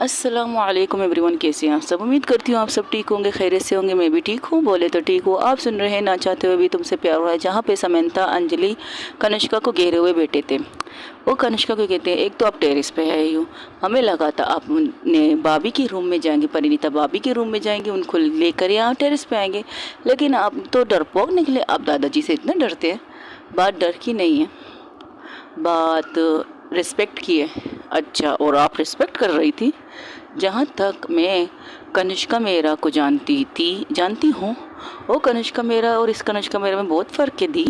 अस्सलामुअलैकुम एवरीवन, कैसे हैं आप सब। उम्मीद करती हूँ आप सब ठीक होंगे, खैरियत से होंगे। मैं भी ठीक हूँ, बोले तो ठीक हूँ। आप सुन रहे हैं ना चाहते हुए भी तुमसे प्यार हो रहा है, जहाँ पे समंता अंजलि कनिष्का को घेरे हुए बैठे थे। वो कनिष्का को कहते हैं, एक तो आप टेरेस पे आए हो, हमें लगा था आप ने भाभी के रूम में जाएंगे, परिणीता भाभी के रूम में जाएंगे, उनको लेकर यहाँ टेरेस पे आएंगे, लेकिन आप तो डरपोक निकले। आप दादाजी से इतना डरते हैं। बात डर की नहीं है, बात रिस्पेक्ट की है। अच्छा, और आप रिस्पेक्ट कर रही थी। जहाँ तक मैं कनिष्का मेहरा को जानती हूँ, वो कनिष्का मेहरा और इस कनिष्का मेहरा में बहुत फ़र्क है दी।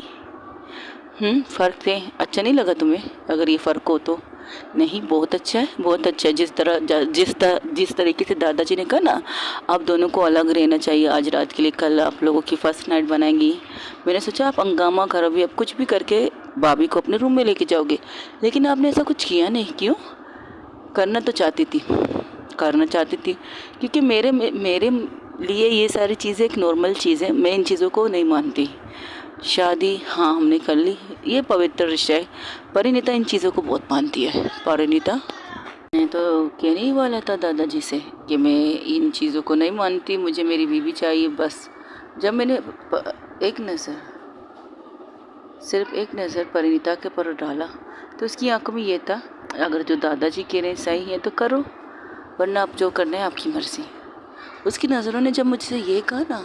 फ़र्क थे। अच्छा नहीं लगा तुम्हें अगर ये फ़र्क हो तो? नहीं, बहुत अच्छा है, बहुत अच्छा है। जिस तरीके से दादाजी ने कहा ना, आप दोनों को अलग रहना चाहिए आज रात के लिए, कल आप लोगों की फ़र्स्ट नाइट बनाएंगी। मैंने सोचा आप हंगामा करोगे, अब कुछ भी करके भाभी को अपने रूम में लेके जाओगे, लेकिन आपने ऐसा कुछ किया नहीं। क्यों? करना तो चाहती थी, करना चाहती थी, क्योंकि मेरे लिए ये सारी चीज़ें एक नॉर्मल चीज़ है। मैं इन चीज़ों को नहीं मानती। शादी हाँ हमने कर ली, ये पवित्र रिश्ता है। परिणीता इन चीज़ों को बहुत मानती है। परिणीता, मैं तो कहने ही वाला था दादाजी से कि मैं इन चीज़ों को नहीं मानती, मुझे मेरी बीवी चाहिए बस। जब मैंने सिर्फ एक नज़र परिणीता के पर डाला तो उसकी आंखों में ये था, अगर जो दादाजी कह रहे हैं सही है तो करो, वरना आप जो करना है आपकी मर्ज़ी। उसकी नज़रों ने जब मुझसे ये कहा ना,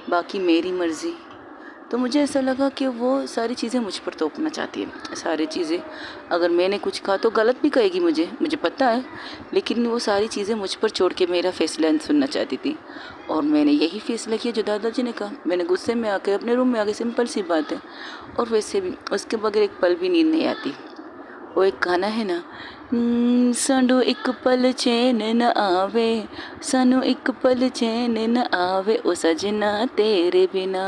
बाकी मेरी मर्ज़ी, तो मुझे ऐसा लगा कि वो सारी चीज़ें मुझ पर थोपना चाहती है। सारी चीज़ें, अगर मैंने कुछ कहा तो गलत भी कहेगी, मुझे पता है, लेकिन वो सारी चीज़ें मुझ पर छोड़ के मेरा फैसला सुनना चाहती थी। और मैंने यही फैसला किया जो दादाजी ने कहा। मैंने गुस्से में आके अपने रूम में आके, सिंपल सी बात है। और वैसे भी उसके बगैर एक पल भी नींद नहीं आती। वो एक गाना है ना, सानू एक पल चैन न आवे, सानू एक पल चैन न आवे, ओ सजना तेरे बिना,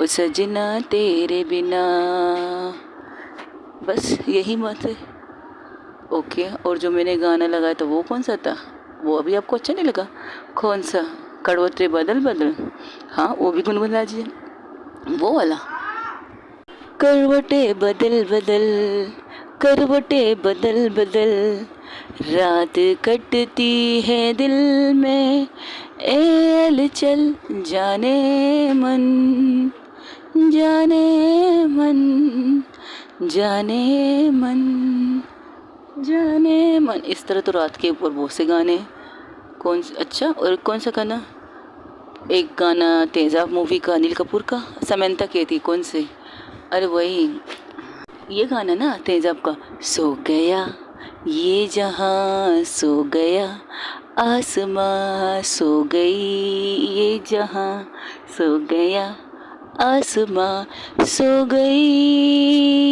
ओ सजना तेरे बिना। बस यही बात है। ओके, और जो मैंने गाना लगाया था वो कौन सा था? वो अभी आपको अच्छा नहीं लगा? कौन सा? करवटे बदल बदल, हाँ वो भी गुनगुना दीजिए, वो वाला। करवटे बदल बदल, करवटे बदल बदल, रात कटती है दिल में, एल चल जाने मन, जाने मन, जाने मन, जाने मन। इस तरह तो रात के ऊपर बहुत से गाने। अच्छा, और कौन सा गाना? एक गाना तेजाब मूवी का, अनिल कपूर का, समंता कहती, कौन से? अरे वही ये गाना ना तेजाब का, सो गया ये जहां, सो गया आसमां, सो गई ये जहां, सो गया आसमां, सो गई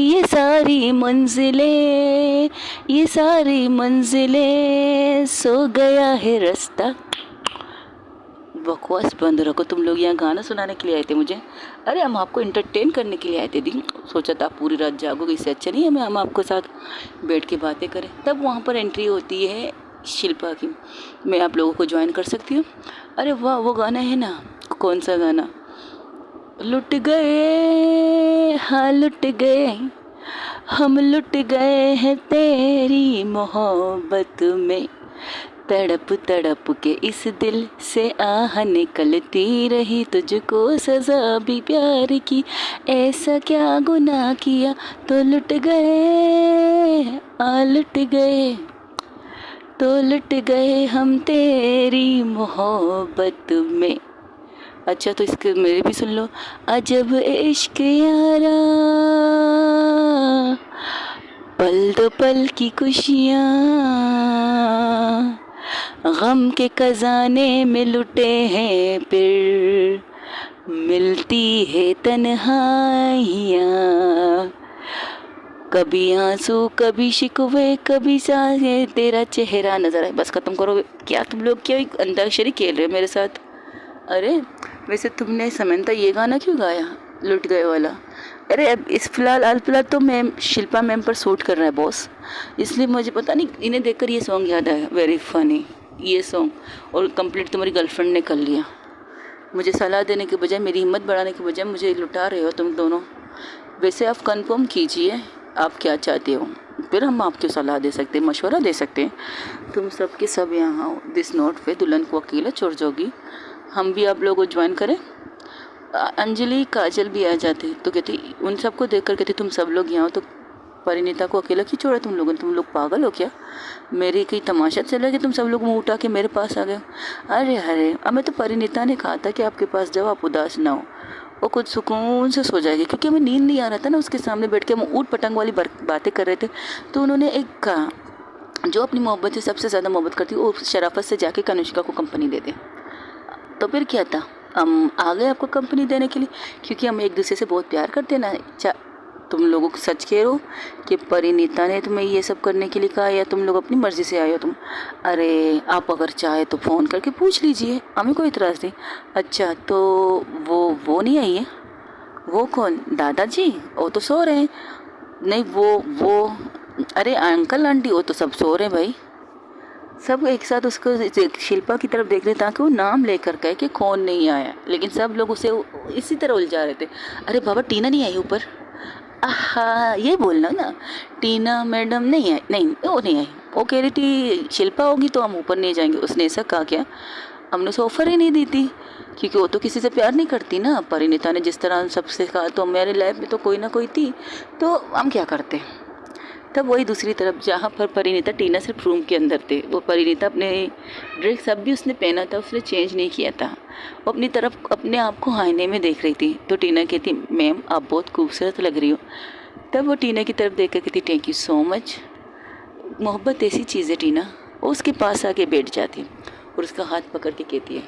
ये सारी मंजिलें, ये सारी मंजिलें, सो गया है रास्ता। बकवास बंद रखो, तुम लोग यहाँ गाना सुनाने के लिए आए थे मुझे? अरे हम आपको इंटरटेन करने के लिए आए थे दी। सोचा था आप पूरी रात जागोगे, इससे अच्छा नहीं है हम आपके साथ बैठ के बातें करें। तब वहाँ पर एंट्री होती है शिल्पा की, मैं आप लोगों को ज्वाइन कर सकती हूँ। अरे वाह, वो गाना है ना, कौन सा गाना? लुट गए, हाँ लुट गए, हम लुट गए हैं तेरी मोहब्बत में, तड़प तड़प के इस दिल से आह निकलती रही, तुझको सजा भी प्यार की, ऐसा क्या गुनाह किया तो लुट गए, लुट गए, तो लुट गए हम तेरी मोहब्बत में। अच्छा, तो इसके मेरे भी सुन लो। अजब इश्क यारा, पल दो पल की खुशियाँ, गम के खजाने में लुटे हैं फिर, मिलती है तन्हाइयाँ, कभी आंसू कभी शिकवे कभी साए, तेरा चेहरा नजर आए। बस खत्म करो। क्या तुम लोग क्या अंताक्षरी खेल रहे हो मेरे साथ? अरे वैसे तुमने समंता ये गाना क्यों गाया, लुट गए वाला? अरे अब इस फिलहाल तो मैम शिल्पा मैम पर शूट कर रहा है बॉस, इसलिए मुझे पता नहीं, इन्हें देखकर ये सॉन्ग याद आया। वेरी फनी ये सॉन्ग, और कंप्लीट तुम्हारी गर्लफ्रेंड ने कर लिया। मुझे सलाह देने के बजाय, मेरी हिम्मत बढ़ाने के बजाय मुझे लुटा रहे हो तुम दोनों। वैसे आप कंफर्म कीजिए, आप क्या चाहते हो, फिर हम आपको सलाह दे सकते हैं, मशवरा दे सकते हैं। तुम सब के सब यहाँ आओ, दिस नोट पे दुल्हन को अकेला छोड़ जाओगी, हम भी आप लोगों को ज्वाइन करें। अंजलि काजल भी आ जाते तो कहती, उन सबको देख कर कहती तुम सब लोग यहाँ हो तो परिणीता को अकेला क्यों छोड़ा तुम लोगों ने, तुम लोग पागल हो क्या, मेरी कहीं तमाशा चला कि तुम सब लोग मुँह उठा के मेरे पास आ गए। अरे अरे हमें तो परिणीता ने कहा था कि आपके पास जाओ, आप उदास ना हो, वो कुछ सुकून से सो जाएगी, क्योंकि हमें नींद नहीं आ रहा था ना, उसके सामने बैठ के हम ऊट पटंग वाली बातें कर रहे थे। तो उन्होंने एक कहा, जो अपनी मोहब्बत से सबसे ज़्यादा मोहब्बत करती है वो शराफत से जाके कनिष्का को कंपनी दे दे। तो फिर क्या था, हम आ गए आपको कंपनी देने के लिए, क्योंकि हम एक दूसरे से बहुत प्यार करते हैं ना। तुम लोगों को सच कह रहे हो कि परिणीता ने तुम्हें ये सब करने के लिए कहा, या तुम लोग अपनी मर्ज़ी से आए हो तुम? अरे आप अगर चाहे तो फ़ोन करके पूछ लीजिए, हमें कोई इतराज़ नहीं। अच्छा तो वो नहीं आई है? वो कौन, दादाजी? वो तो सो रहे हैं। नहीं वो अरे अंकल आंटी वो तो सब सो रहे हैं भाई। सब एक साथ उसको शिल्पा की तरफ देख रहे ताकि वो नाम लेकर कहे कि कौन नहीं आया, लेकिन सब लोग उसे इसी तरह उलझा रहे थे। अरे बाबा टीना नहीं आई ऊपर? हाँ ये बोलना ना, टीना मैडम नहीं आई, नहीं वो नहीं आई, वो कह रही थी शिल्पा होगी तो हम ऊपर नहीं जाएंगे। उसने ऐसा कहा क्या? हमने उसे ऑफ़र ही नहीं दी थी, क्योंकि वो तो किसी से प्यार नहीं करती ना। परिणीता ने जिस तरह सबसे कहा, तो मेरे लाइफ में तो कोई ना कोई थी, तो हम क्या करते। तब वही दूसरी तरफ जहाँ पर परिणीता, टीना सिर्फ रूम के अंदर थे, वो परिणीता अपने ड्रेस सब भी उसने पहना था, उसने चेंज नहीं किया था, वो अपनी तरफ अपने आप को आईने में देख रही थी। तो टीना कहती, मैम आप बहुत खूबसूरत लग रही हो। तब वो टीना की तरफ देख कर कहती, थैंक यू सो मच। मोहब्बत ऐसी चीज़ है टीना। वो उसके पास आके बैठ जाती और उसका हाथ पकड़ के कहती है,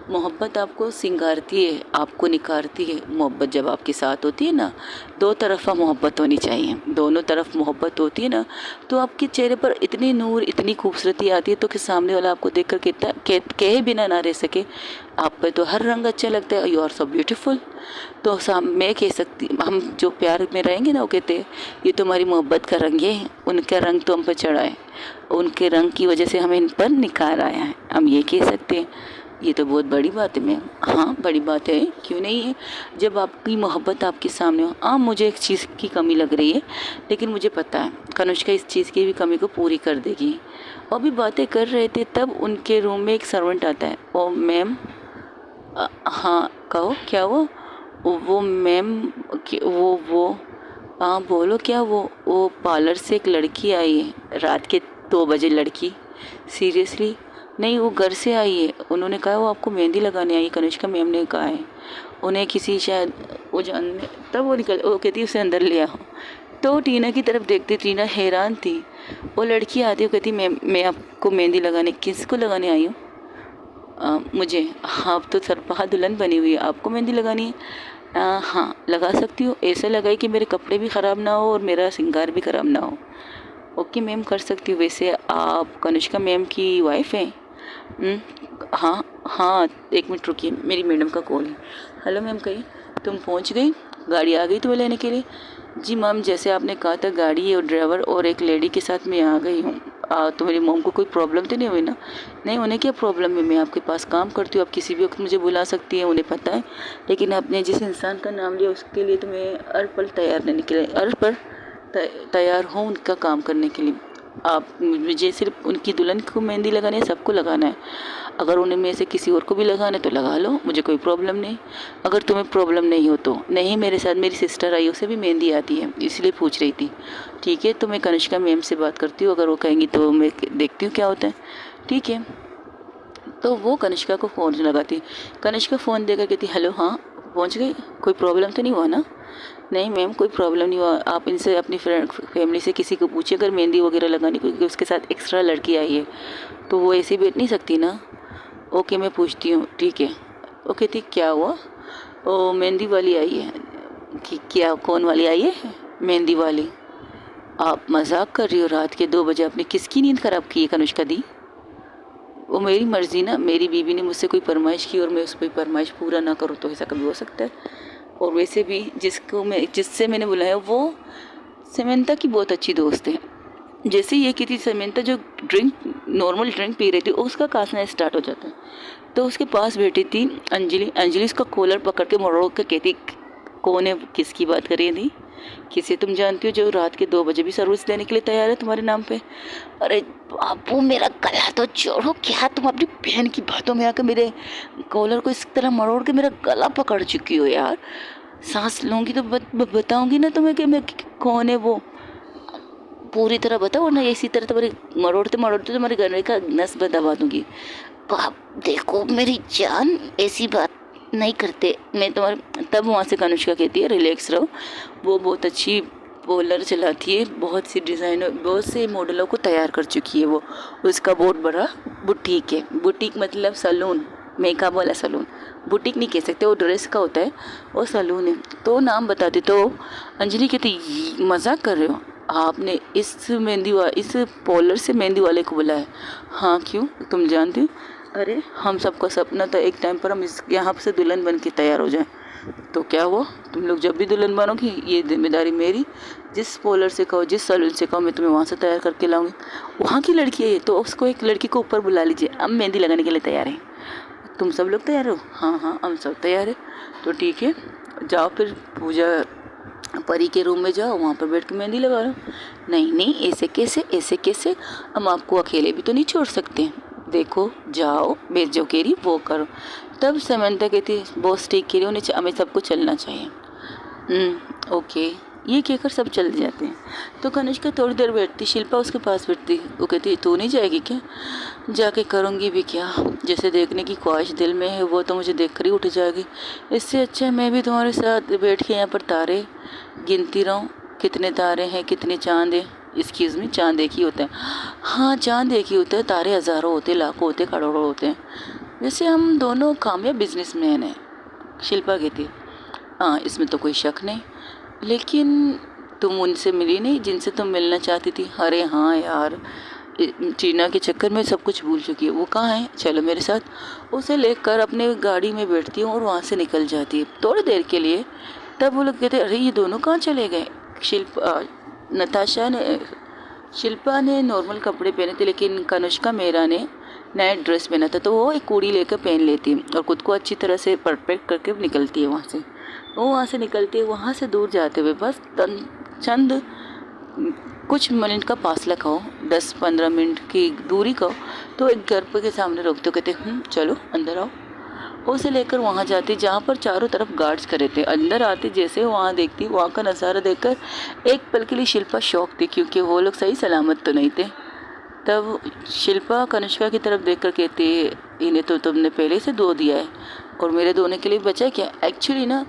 मोहब्बत आपको सिंगारती है, आपको निखारती है। मोहब्बत जब आपके साथ होती है ना, दो तरफ़ा मोहब्बत होनी चाहिए, दोनों तरफ मोहब्बत होती है ना, तो आपके चेहरे पर इतनी नूर, इतनी खूबसूरती आती है तो कि सामने वाला आपको देख कर कहता कहे बिना ना रह सके, आप पे तो हर रंग अच्छा लगता है, यू आर सो ब्यूटीफुल। तो मैं कह सकती, हम जो प्यार में रहेंगे ना, वो कहते हैं ये तो हमारी मोहब्बत का रंग है, उनका रंग तो हम पर चढ़ा है, उनके रंग की वजह से हमें इन पर निखार आया है, हम ये कह सकते हैं। ये तो बहुत बड़ी बात है मैम। हाँ बड़ी बात है, क्यों नहीं है, जब आपकी मोहब्बत आपके सामने हो। हाँ मुझे एक चीज़ की कमी लग रही है, लेकिन मुझे पता है कनिष्का इस चीज़ की भी कमी को पूरी कर देगी। और भी बातें कर रहे थे, तब उनके रूम में एक सर्वेंट आता है। ओ मैम, हाँ कहो क्या वो मैम, वो हाँ बोलो क्या, वो पार्लर से एक लड़की आई है, रात के 2 बजे लड़की। सीरियसली? नहीं वो घर से आई है, उन्होंने कहा वो आपको मेहंदी लगाने आई है, कनिष्का मैम ने कहा है, उन्हें किसी शायद वो जानने। तब वो कहती उसे अंदर ले आओ। तो टीना की तरफ देखती, टीना हैरान थी। वो लड़की आती है, कहती मैं आपको मेहंदी लगाने, किसको लगाने आई हूँ? मुझे। हाँ अब तो सरपहा दुल्हन बनी हुई है, आपको मेहंदी लगानी है? हाँ लगा सकती हूँ, ऐसे लगाई कि मेरे कपड़े भी ख़राब ना हो और मेरा श्रृंगार भी ख़राब ना हो। ओके मैम कर सकती हूँ। वैसे आप कनिष्का मैम की वाइफ हैं? हाँ हाँ 1 मिनट रुकिए, मेरी मैडम का कॉल है। हेलो मैम कहिए, तुम पहुँच गई, गाड़ी आ गई तुम्हें लेने के लिए? जी मैम जैसे आपने कहा था, गाड़ी और ड्राइवर और एक लेडी के साथ मैं आ गई हूँ। तो मेरी मॉम को कोई प्रॉब्लम तो नहीं हुई ना? नहीं उन्हें क्या प्रॉब्लम है, मैं आपके पास काम करती हूँ, आप किसी भी वक्त मुझे बुला सकती हैं, उन्हें पता है। लेकिन आपने जिस इंसान का नाम लिया उसके लिए तो मैं हर पल तैयार नहीं निकले, हर पल तैयार हूँ उनका काम करने के लिए। आप मुझे सिर्फ उनकी दुल्हन को मेहंदी लगानी है, सबको लगाना है। अगर उन्हें में से किसी और को भी लगाना है तो लगा लो, मुझे कोई प्रॉब्लम नहीं। अगर तुम्हें प्रॉब्लम नहीं हो तो नहीं, मेरे साथ मेरी सिस्टर आई, उसे भी मेहंदी आती है, इसलिए पूछ रही थी। ठीक है तो मैं कनिष्का मैम से बात करती हूँ, अगर वो कहेंगी तो मैं देखती हूँ क्या होता है। ठीक है तो वो कनिष्का को फ़ोन लगाती। कनिष्का फ़ोन देकर कहती, हेलो हाँ पहुँच गई, कोई प्रॉब्लम तो नहीं हुआ ना? नहीं मैम कोई प्रॉब्लम नहीं हुआ, आप इनसे अपनी फ्रेंड फैमिली से किसी को पूछिए अगर मेहंदी वगैरह लगानी, क्योंकि उसके साथ एक्स्ट्रा लड़की आई है तो वो ऐसे बैठ नहीं सकती ना। ओके मैं पूछती हूँ। ठीक है ओके ठीक। क्या हुआ? ओ मेहंदी वाली आई है कि क्या? कौन वाली आई है? मेहंदी वाली। आप मजाक कर रही हो? रात के 2 बजे आपने किसकी नींद ख़राब की है कनिष्का दी? वो मेरी मर्ज़ी ना, मेरी बीवी ने मुझसे कोई फरमाइश की और मैं उस पर फरमाइश पूरा ना करूँ तो ऐसा कभी हो सकता है? और वैसे भी जिससे मैंने बुलाया वो समंता की बहुत अच्छी दोस्त है। जैसे ये की थी समंता जो नॉर्मल ड्रिंक पी रही थी, उसका कांसना स्टार्ट हो जाता है। तो उसके पास बैठी थी अंजलि उसका कॉलर पकड़ के मरोड़ के कहती, कौन है, किसकी बात कर रही थी? किसे तुम जानती हो जो रात के 2 बजे भी सर्विस देने के लिए तैयार है तुम्हारे नाम पे? अरे बाबू मेरा गला तो छोड़ो, क्या तुम अपनी बहन की बातों में आकर मेरे कॉलर को इस तरह मरोड़ के मेरा गला पकड़ चुकी हो यार। सांस लूँगी तो बताऊँगी ना तुम्हें कि मैं कौन है वो, पूरी तरह बताओ, वरना इसी तरह तुम्हारे मरोड़ते मरोड़ते तुम्हारे गले का नस दबा दूँगी। बाप देखो मेरी जान, ऐसी बात नहीं करते मैं तुम्हारे। तब वहाँ से कनुष्का कहती है रिलैक्स रहो, वो बहुत अच्छी पोलर चलाती है, बहुत सी डिज़ाइनर बहुत से मॉडलों को तैयार कर चुकी है वो। उसका बहुत बड़ा बुटीक है, बुटीक मतलब सैलून, मेकअप वाला सैलून, बुटीक नहीं कह सकते, वो ड्रेस का होता है, वो सैलून है। तो नाम बताते तो अंजलि कहती मजाक कर रहे हो आपने इस इस पोलर से मेहंदी वाले को बुलाया? हाँ क्यों, तुम जानती हो? अरे हम सबका सपना था एक टाइम पर हम इस यहाँ से दुल्हन बन के तैयार हो जाएं। तो क्या हुआ, तुम लोग जब भी दुल्हन बनोगी ये जिम्मेदारी मेरी, जिस पोलर से कहो जिस सैलून से कहो मैं तुम्हें वहाँ से तैयार करके लाऊंगी। वहाँ की लड़की है ये, तो उसको एक लड़की को ऊपर बुला लीजिए, अब मेहंदी लगाने के लिए तैयार है। तुम सब लोग तैयार हो? हाँ हाँ हम सब तैयार है। तो ठीक है जाओ फिर पूजा परी के रूम में जाओ, वहाँ पर बैठ के मेहंदी लगा लो। नहीं नहीं ऐसे कैसे, ऐसे कैसे, हम आपको अकेले भी तो नहीं छोड़ सकते। देखो जाओ मैं जो कह रही वो करो। तब समंता कहती बॉस ठीक कह रही, उन्हें हमें सबको चलना चाहिए। ओके ये कहकर सब चल जाते हैं। तो कनिष्का थोड़ी देर बैठती, शिल्पा उसके पास बैठती, वो कहती तू नहीं जाएगी क्या? जाके करूँगी भी क्या, जैसे देखने की ख्वाहिश दिल में है वो तो मुझे देख कर ही उठ जाएगी। इससे अच्छा मैं भी तुम्हारे साथ बैठ के यहाँ पर तारे गिनती रहूँ, कितने तारे हैं कितने चाँद हैं। एक्सक्यूज़ मी, चाँद एक ही होता है? हाँ चाँद एक ही होता है, तारे हज़ारों होते, लाखों होते, करोड़ों होते हैं। वैसे हम दोनों कामयाब बिजनेसमैन हैं, शिल्पा कहती। हाँ इसमें तो कोई शक नहीं, लेकिन तुम उनसे मिली नहीं जिनसे तुम मिलना चाहती थी। अरे हाँ यार, टीना के चक्कर में सब कुछ भूल चुकी है। वो कहाँ है, चलो मेरे साथ। उसे लेकर अपने गाड़ी में बैठती हूँ और वहाँ से निकल जाती है थोड़ी देर के लिए। तब वो लोग कहते अरे ये दोनों कहाँ चले गए? शिल्पा ने नॉर्मल कपड़े पहने थे, लेकिन कनुष्का मेरा ने नया ड्रेस पहना था, तो वो एक कूड़ी लेकर पहन लेती है और खुद को अच्छी तरह से परफेक्ट करके निकलती है वहाँ से। वो वहाँ से निकलती है, वहाँ से दूर जाते हुए बस चंद कुछ मिनट का फासला कहो, 10-15 मिनट की दूरी कहो, तो एक घर के सामने रोकते कहते चलो अंदर आओ। उसे लेकर वहाँ जाती जहाँ पर चारों तरफ गार्ड्स खड़े थे। अंदर आती जैसे वहाँ देखती, वहाँ का नज़ारा देखकर एक पल के लिए शिल्पा शौक थी, क्योंकि वो लोग सही सलामत तो नहीं थे। तब शिल्पा कनिष्का की तरफ देखकर कहती है इन्हें तो तुमने पहले से धो दिया है और मेरे धोने के लिए बचा क्या? एक्चुअली ना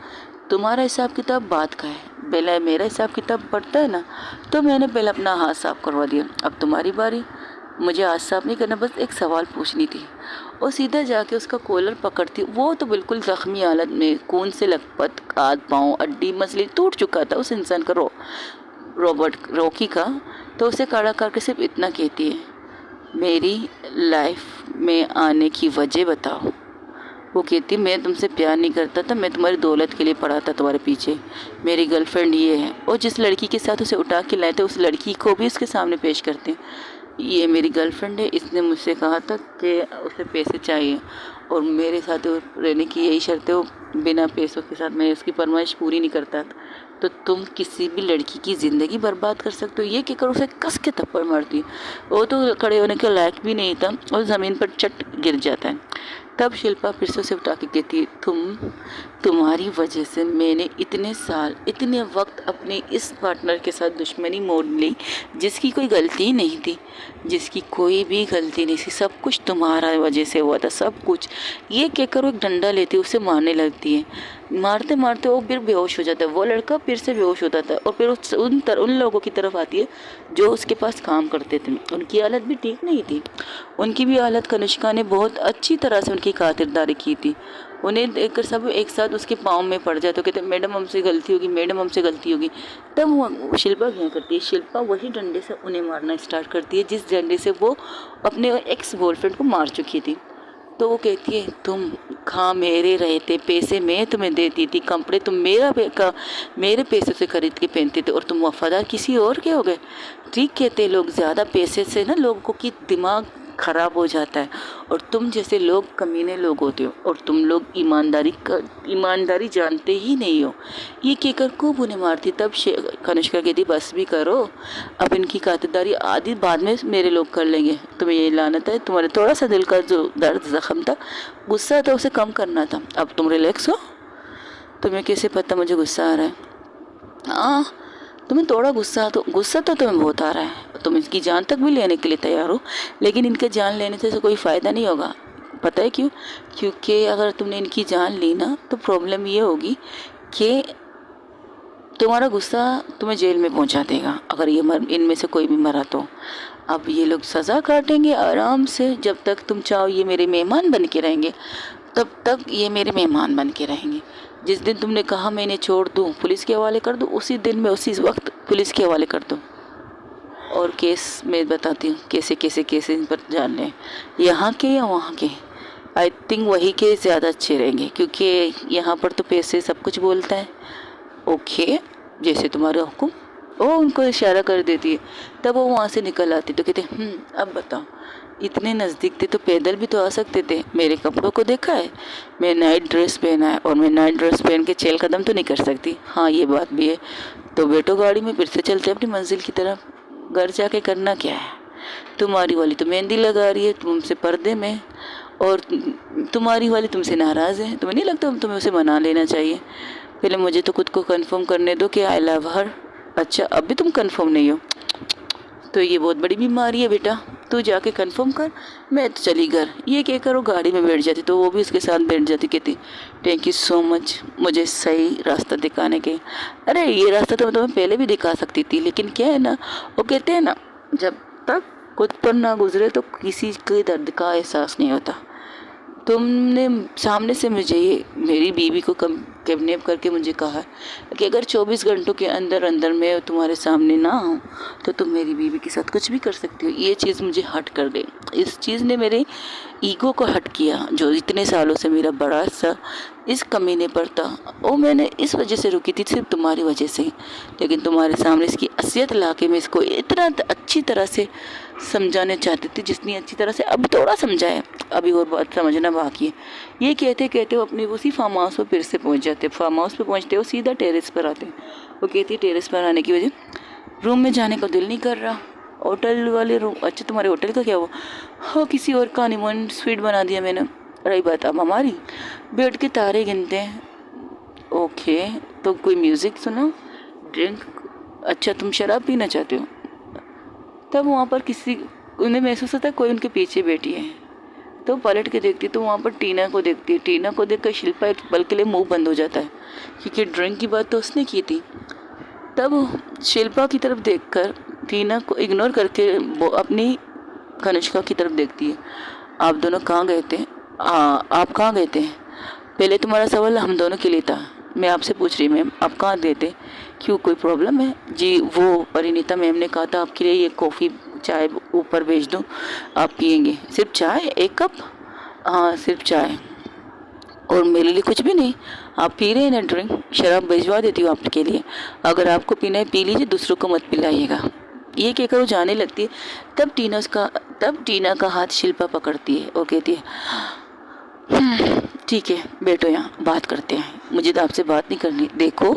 तुम्हारा हिसाब किताब बात का है, पहले मेरा हिसाब किताब पड़ता है ना, तो मैंने पहले अपना हाथ साफ करवा दिया, अब तुम्हारी बारी। मुझे हाथ साफ नहीं करना, बस एक सवाल पूछनी थी। और सीधा जाके उसका कॉलर पकड़ती, वो तो बिल्कुल ज़ख्मी हालत में, खून से लथपथ, हाथ पाँव हड्डी मसली टूट चुका था उस इंसान का, रॉकी का। तो उसे खड़ा करके सिर्फ इतना कहती है मेरी लाइफ में आने की वजह बताओ। वो कहती मैं तुमसे प्यार नहीं करता था, मैं तुम्हारी दौलत के लिए पड़ा था तुम्हारे पीछे। मेरी गर्लफ्रेंड ये है, और जिस लड़की के साथ उसे उठा के लाए थे उस लड़की को भी उसके सामने पेश करते हैं, ये मेरी गर्लफ्रेंड है, इसने मुझसे कहा था कि उसे पैसे चाहिए और मेरे साथ रहने की यही शर्त है, वो बिना पैसों के साथ मैं उसकी फरमाइश पूरी नहीं करता था। तो तुम किसी भी लड़की की ज़िंदगी बर्बाद कर सकते हो, ये कहकर उसे कस के थप्पड़ मारती। वो तो खड़े होने के लायक भी नहीं था और ज़मीन पर चट गिर जाता है। तब शिल्पा फिर से उसे उठा के कहती है तुम्हारी वजह से मैंने इतने साल इतने वक्त अपने इस पार्टनर के साथ दुश्मनी मोड़ ली, जिसकी कोई गलती नहीं थी, जिसकी कोई भी गलती नहीं थी, सब कुछ तुम्हारा वजह से हुआ था, सब कुछ। ये कहकर वो एक डंडा लेती है, उसे मारने लगती है। मारते मारते वो फिर बेहोश हो जाता है, वो लड़का फिर से बेहोश होता था और फिर उन लोगों की तरफ आती है जो उसके पास काम करते थे। उनकी हालत भी ठीक नहीं थी, उनकी भी हालत कनिष्का ने बहुत अच्छी तरह से उनकी खातिरदारी की थी। उन्हें देखकर सब एक साथ उसके पाँव में पड़ जाए तो कहते मैडम हमसे गलती होगी, मैडम हमसे गलती होगी। तब वो शिल्पा क्या करती है, शिल्पा वही डंडे से उन्हें मारना स्टार्ट करती है जिस डंडे से वो अपने एक्स बॉयफ्रेंड को मार चुकी थी। तो वो कहती है तुम खा मेरे रहे थे, पैसे मैं तुम्हें देती थी, कपड़े तुम मेरे पैसे से खरीद के पहनते थे और तुम वफादार किसी और के हो गए। ठीक कहते लोग, ज़्यादा पैसे से ना लोगों की दिमाग ख़राब हो जाता है। और तुम जैसे लोग कमीने लोग होते हो और तुम लोग ईमानदारी जानते ही नहीं हो। ये कहकर खूब उन्हें मारती। तब कनिष्का कहती बस भी करो, अब इनकी खातिरदारी आदि बाद में मेरे लोग कर लेंगे। तुम्हें ये लानत है, तुम्हारे थोड़ा सा दिल का जो दर्द ज़ख्म था, गुस्सा था, उसे कम करना था। अब तुम रिलैक्स हो। तुम्हें कैसे पता मुझे गुस्सा आ रहा है? हाँ, तुम्हें थोड़ा गुस्सा तो तुम्हें बहुत आ रहा है। तुम इसकी जान तक भी लेने के लिए तैयार हो, लेकिन इनके जान लेने से कोई फ़ायदा नहीं होगा। पता है क्यों? क्योंकि अगर तुमने इनकी जान ली ना तो प्रॉब्लम ये होगी कि तुम्हारा गुस्सा तुम्हें जेल में पहुंचा देगा, अगर ये इनमें से कोई भी मरा तो। अब ये लोग सज़ा काटेंगे आराम से। जब तक तुम चाहो ये मेरे मेहमान बन के रहेंगे, तब तक ये मेरे मेहमान बन के रहेंगे। जिस दिन तुमने कहा मैं इन्हें छोड़ दूँ, पुलिस के हवाले कर दूँ, उसी दिन मैं उसी वक्त पुलिस के हवाले कर दूँ। और केस मैं बताती हूँ कैसे कैसे केस इन पर जान लें, यहाँ के या वहाँ के। आई थिंक वही के ज़्यादा अच्छे रहेंगे, क्योंकि यहाँ पर तो पैसे सब कुछ बोलता है। ओके, जैसे तुम्हारा हुक्म। वो उनको इशारा कर देती है। तब वो वहाँ से निकल आती तो कहते अब बताओ, इतने नज़दीक थे तो पैदल भी तो आ सकते थे। मेरे कपड़ों को देखा है, मैं नाइट ड्रेस पहना है और मैं नाइट ड्रेस पहन के चहल कदम तो नहीं कर सकती। हाँ, ये बात भी है। तो बैठो गाड़ी में, फिर से चलते अपनी मंजिल की तरफ। घर जाके करना क्या है? तुम्हारी वाली तो मेहंदी लगा रही है तुमसे पर्दे में, और तुम्हारी वाली तुमसे नाराज़ है। तुम्हें नहीं लगता तुम्हें उसे मना लेना चाहिए? पहले मुझे तो खुद को कंफर्म करने दो कि आई लव हर। अच्छा, अब भी तुम कंफर्म नहीं हो? तो ये बहुत बड़ी बीमारी है बेटा, तू जाके कंफर्म कर, मैं तो चली घर। ये कहकर वो गाड़ी में बैठ जाती, तो वो भी उसके साथ बैठ जाती। कहती थैंक यू सो मच मुझे सही रास्ता दिखाने के। अरे ये रास्ता तो मैं तुम्हें पहले भी दिखा सकती थी, लेकिन क्या है ना, वो कहते हैं ना, जब तक खुद पर ना गुजरे तो किसी के दर्द का एहसास नहीं होता। तुमने सामने से मुझे ये मेरी बीवी को किडनैप करके मुझे कहा कि अगर 24 घंटों के अंदर अंदर मैं तुम्हारे सामने ना आऊँ तो तुम मेरी बीवी के साथ कुछ भी कर सकती हो। ये चीज़ मुझे हट कर गई। इस चीज़ ने मेरे ईगो को हट किया, जो इतने सालों से मेरा बड़ा सा इस कमीने पर था। वो मैंने इस वजह से रुकी थी, सिर्फ तुम्हारी वजह से। लेकिन तुम्हारे सामने इसकी असलियत ला के मैं इसको इतना अच्छी तरह से समझाने चाहती थी, जितनी अच्छी तरह से अब थोड़ा समझाया, अभी और बात समझना बाकी है। ये कहते कहते वो अपनी उसी फार्म हाउस पर फिर से पहुंच जाते। फार्म हाउस पे पहुंचते वो सीधा टेरेस पर आते। वो कहती है टेरेस पर आने की वजह, रूम में जाने का दिल नहीं कर रहा। होटल वाले रूम, अच्छा तुम्हारे होटल का क्या हुआ? हाँ, किसी और का हनीमून स्वीट बना दिया मैंने। रही बात अब हमारी, बैठ के तारे गिनते हैं। ओके, तो कोई म्यूज़िक सुनो, ड्रिंक। अच्छा, तुम शराब पीना चाहते हो? तब वहाँ पर उन्हें महसूस होता है कोई उनके पीछे बैठी है। तो पलट के देखती तो वहाँ पर टीना को देखती है। टीना को देखकर शिल्पा एक पल के लिए मुंह बंद हो जाता है, क्योंकि ड्रिंक की बात तो उसने की थी। तब शिल्पा की तरफ देखकर टीना को इग्नोर करके वो अपनी कनिष्का की तरफ देखती है। आप दोनों कहाँ गए थे? आप कहाँ गए थे? पहले तुम्हारा सवाल हम दोनों के लिए था, मैं आपसे पूछ रही मैम, आप कहाँ गए थे? क्यों, कोई प्रॉब्लम है? जी, वो परिणीता मैम ने कहा था आपके लिए ये कॉफ़ी चाय ऊपर भेज दूँ, आप पियेंगे? सिर्फ चाय, एक कप? हाँ, सिर्फ चाय, और मेरे लिए कुछ भी नहीं। आप पी रहे हैं ना ड्रिंक, शराब भिजवा देती हूँ आपके लिए। अगर आपको पीना है पी लीजिए, दूसरों को मत पिलाइएगा। ये कहकर वो जाने लगती है। तब टीना का हाथ शिल्पा पकड़ती है और कहती है ठीक है बैठो, यहाँ बात करते हैं, मुझे तो आपसे बात नहीं करनी। देखो,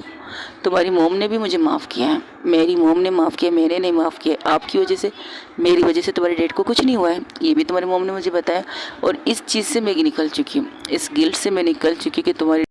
तुम्हारी मोम ने भी मुझे माफ़ किया है, मेरी मोम ने माफ़ किया, मैंने नहीं माफ़ किया। आपकी वजह से, मेरी वजह से तुम्हारे डैड को कुछ नहीं हुआ है, ये भी तुम्हारी मोम ने मुझे बताया। और इस चीज़ से मैं निकल चुकी हूँ, इस गिल्ट से मैं निकल चुकी कि तुम्हारी